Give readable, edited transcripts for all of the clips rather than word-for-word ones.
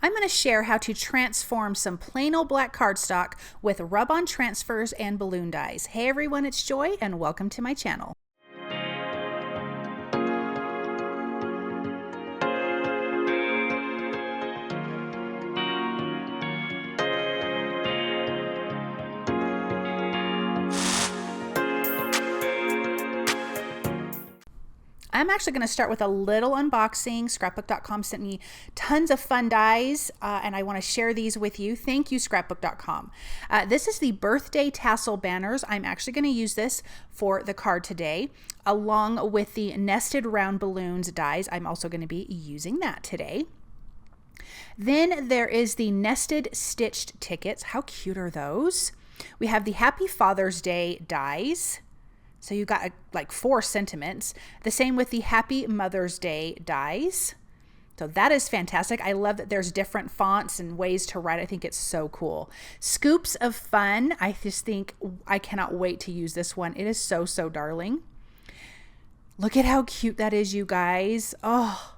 I'm going to share how to transform some plain old black cardstock with rub-on transfers and balloon dies. Hey everyone, it's Joy and welcome to my channel. I'm actually going to start with a little unboxing. Scrapbook.com sent me tons of fun dies, and I want to share these with you. Thank you, Scrapbook.com. This is the birthday tassel banners. I'm actually going to use this for the card today, along with the nested round balloons dies. I'm also going to be using that today. Then there is the nested stitched tickets. How cute are those? We have the Happy Father's Day dies. So you got like 4 sentiments. The same with the Happy Mother's Day dies. So that is fantastic. I love that there's different fonts and ways to write. I think it's so cool. Scoops of Fun. I just think I cannot wait to use this one. It is so, so darling. Look at how cute that is, you guys. Oh,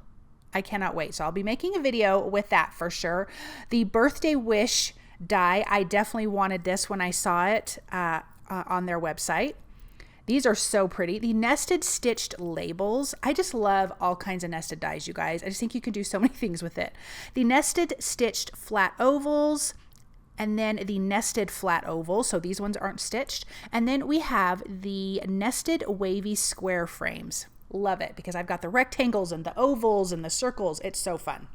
I cannot wait. So I'll be making a video with that for sure. The Birthday Wish die. I definitely wanted this when I saw it on their website. These are so pretty. The nested stitched labels. I just love all kinds of nested dies, you guys. I just think you can do so many things with it. The nested stitched flat ovals, and then the nested flat oval. So these ones aren't stitched. And then we have the nested wavy square frames. Love it because I've got the rectangles and the ovals and the circles. It's so fun.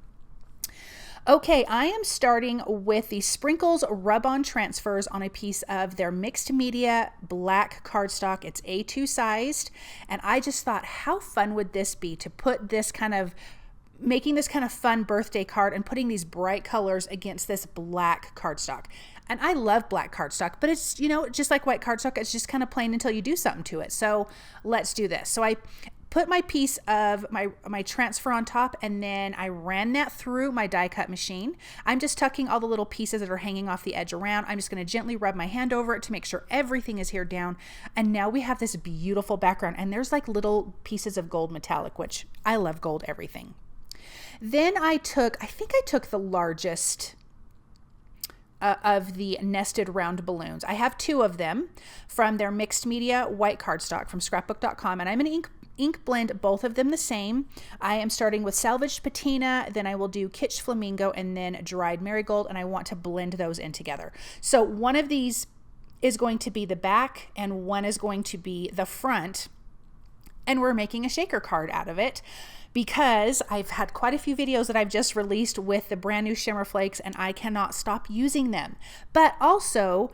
Okay, I am starting with the Sprinkles rub-on transfers on a piece of their mixed media black cardstock. It's A2 sized, and I just thought, how fun would this be to put this kind of, making this kind of fun birthday card and putting these bright colors against this black cardstock. And I love black cardstock, but it's, you know, just like white cardstock, it's just kind of plain until you do something to it. So let's do this. So I put my piece of my transfer on top, and then I ran that through my die cut machine. I'm just tucking all the little pieces that are hanging off the edge around. I'm just going to gently rub my hand over it to make sure everything is here down. And now we have this beautiful background, and there's like little pieces of gold metallic, which I love gold everything. Then I think I took the largest of the nested round balloons. I have 2 of them from their mixed media white cardstock from scrapbook.com, and I'm going to ink blend both of them the same. I am starting with Salvaged Patina, then I will do Kitsch Flamingo, and then Dried Marigold, and I want to blend those in together. So one of these is going to be the back and one is going to be the front, and we're making a shaker card out of it because I've had quite a few videos that I've just released with the brand new Shimmer Flakes, and I cannot stop using them. But also,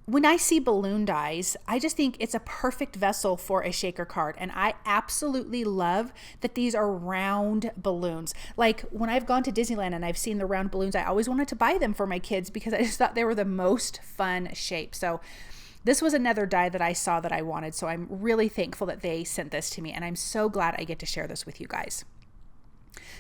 when I see balloon dies, I just think it's a perfect vessel for a shaker card. And I absolutely love that these are round balloons. Like when I've gone to Disneyland and I've seen the round balloons, I always wanted to buy them for my kids because I just thought they were the most fun shape. So this was another die that I saw that I wanted. So I'm really thankful that they sent this to me, and I'm so glad I get to share this with you guys.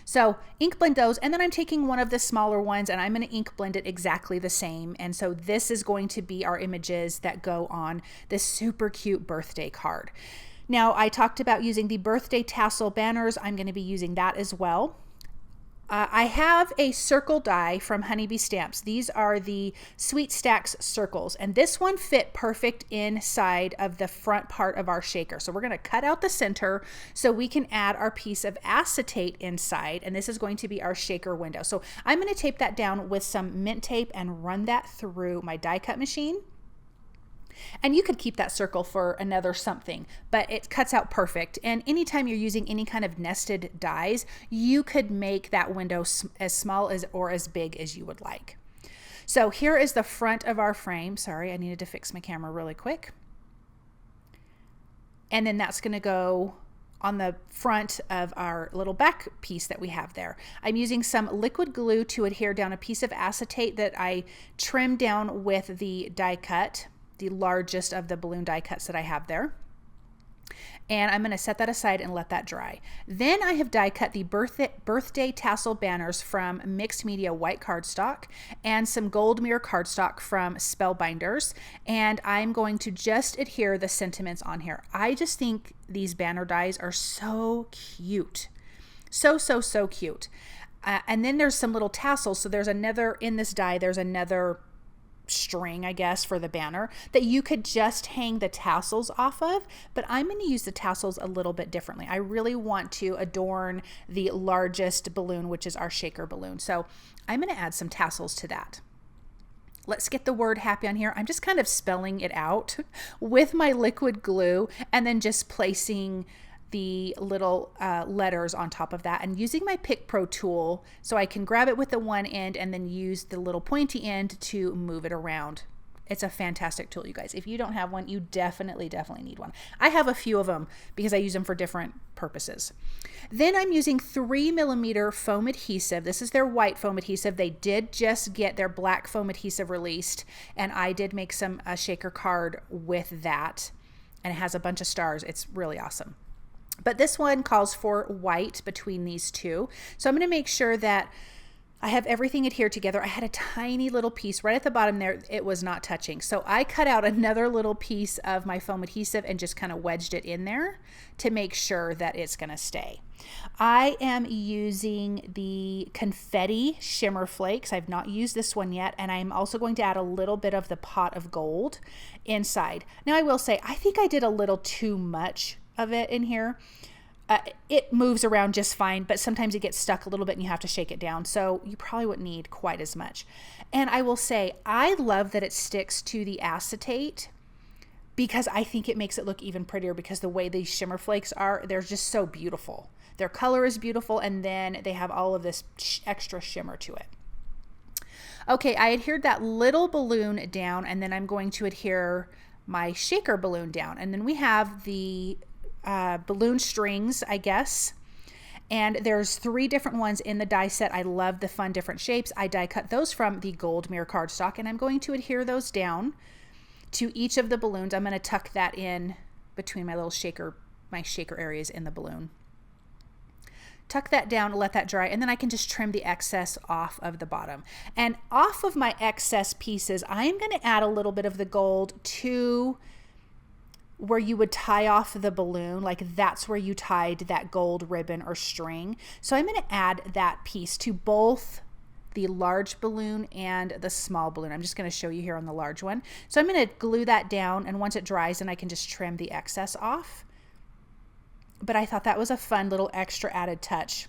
So ink blend those, and then I'm taking one of the smaller ones and I'm going to ink blend it exactly the same. And so this is going to be our images that go on this super cute birthday card. Now I talked about using the birthday tassel banners. I'm going to be using that as well. I have a circle die from Honeybee Stamps. These are the Sweet Stacks circles, and this one fit perfect inside of the front part of our shaker. So we're going to cut out the center so we can add our piece of acetate inside, and this is going to be our shaker window. So I'm going to tape that down with some mint tape and run that through my die cut machine. And you could keep that circle for another something, but it cuts out perfect. And anytime you're using any kind of nested dies, you could make that window as small as or as big as you would like. So here is the front of our frame. Sorry, I needed to fix my camera really quick. And then that's going to go on the front of our little back piece that we have there. I'm using some liquid glue to adhere down a piece of acetate that I trimmed down with the die cut, the largest of the balloon die cuts that I have there. And I'm going to set that aside and let that dry. Then I have die cut the birthday tassel banners from mixed media white cardstock and some gold mirror cardstock from Spellbinders. And I'm going to just adhere the sentiments on here. I just think these banner dies are so cute. So cute. And then there's some little tassels. So there's another, in this die, there's another string, I guess, for the banner that you could just hang the tassels off of, but I'm going to use the tassels a little bit differently. I really want to adorn the largest balloon, which is our shaker balloon. So I'm going to add some tassels to that. Let's get the word happy on here. I'm just kind of spelling it out with my liquid glue and then just placing the little letters on top of that and using my Pick Pro tool so I can grab it with the one end and then use the little pointy end to move it around. It's a fantastic tool, you guys. If you don't have one, you definitely need one. I have a few of them because I use them for different purposes. Then I'm using 3mm foam adhesive. This is their white foam adhesive. They did just get their black foam adhesive released, and I did make some shaker card with that, and it has a bunch of stars. It's really awesome. But this one calls for white between these two. So I'm going to make sure that I have everything adhered together. I had a tiny little piece right at the bottom there. It was not touching. So I cut out another little piece of my foam adhesive and just kind of wedged it in there to make sure that it's going to stay. I am using the Confetti Shimmer Flakes. I've not used this one yet. And I'm also going to add a little bit of the pot of gold inside. Now I will say, I think I did a little too much of it in here. It moves around just fine, but sometimes it gets stuck a little bit and you have to shake it down. So you probably wouldn't need quite as much. And I will say, I love that it sticks to the acetate because I think it makes it look even prettier because the way these shimmer flakes are, they're just so beautiful. Their color is beautiful, and then they have all of this extra shimmer to it. Okay, I adhered that little balloon down, and then I'm going to adhere my shaker balloon down. And then we have the balloon strings, I guess. And there's 3 different ones in the die set. I love the fun different shapes. I die cut those from the gold mirror cardstock, and I'm going to adhere those down to each of the balloons. I'm going to tuck that in between my little shaker areas in the balloon. Tuck that down, let that dry, and then I can just trim the excess off of the bottom. And off of my excess pieces, I'm going to add a little bit of the gold to where you would tie off the balloon, like that's where you tied that gold ribbon or string. So I'm going to add that piece to both the large balloon and the small balloon. I'm just going to show you here on the large one. So I'm going to glue that down, and once it dries, then I can just trim the excess off. But I thought that was a fun little extra added touch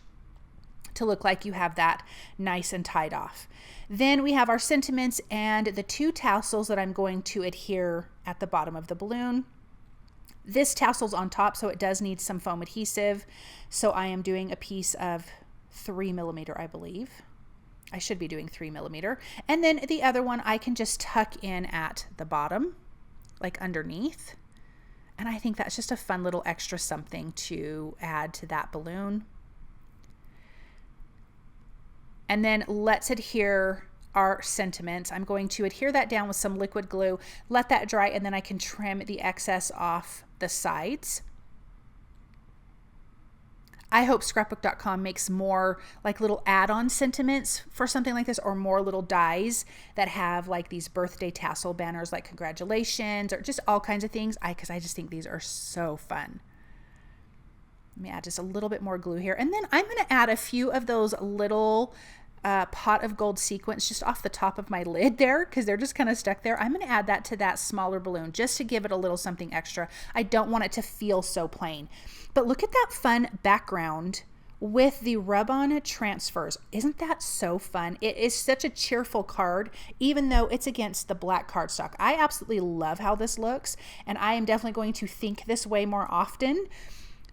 to look like you have that nice and tied off. Then we have our sentiments and the 2 tassels that I'm going to adhere at the bottom of the balloon. This tassel's on top, so it does need some foam adhesive. So I am doing a piece of 3mm, I believe. I should be doing 3mm. And then the other one I can just tuck in at the bottom, like underneath. And I think that's just a fun little extra something to add to that balloon. And then let's adhere our sentiments. I'm going to adhere that down with some liquid glue, let that dry, and then I can trim the excess off the sides. I hope scrapbook.com makes more like little add-on sentiments for something like this, or more little dies that have like these birthday tassel banners like congratulations or just all kinds of things. Because I just think these are so fun. Let me add just a little bit more glue here. And then I'm going to add a few of those little pot of gold sequins just off the top of my lid there because they're just kind of stuck there. I'm going to add that to that smaller balloon just to give it a little something extra. I don't want it to feel so plain. But look at that fun background with the rub-on transfers. Isn't that so fun? It is such a cheerful card, even though it's against the black cardstock. I absolutely love how this looks, and I am definitely going to think this way more often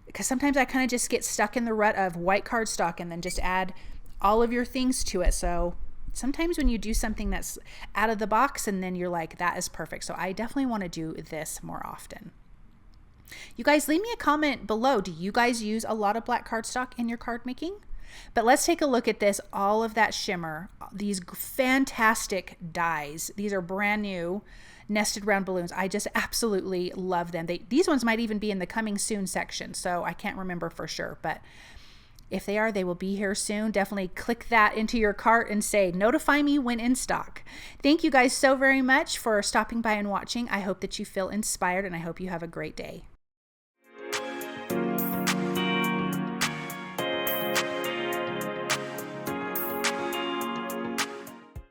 because sometimes I kind of just get stuck in the rut of white cardstock and then just add all of your things to it. So sometimes when you do something that's out of the box and then you're like, that is perfect. So I definitely want to do this more often. You guys leave me a comment below. Do you guys use a lot of black cardstock in your card making? But let's take a look at this. All of that shimmer, these fantastic dies. These are brand new nested round balloons. I just absolutely love them. These ones might even be in the coming soon section. So I can't remember for sure, but if they are, they will be here soon. Definitely click that into your cart and say, notify me when in stock. Thank you guys so very much for stopping by and watching. I hope that you feel inspired, and I hope you have a great day.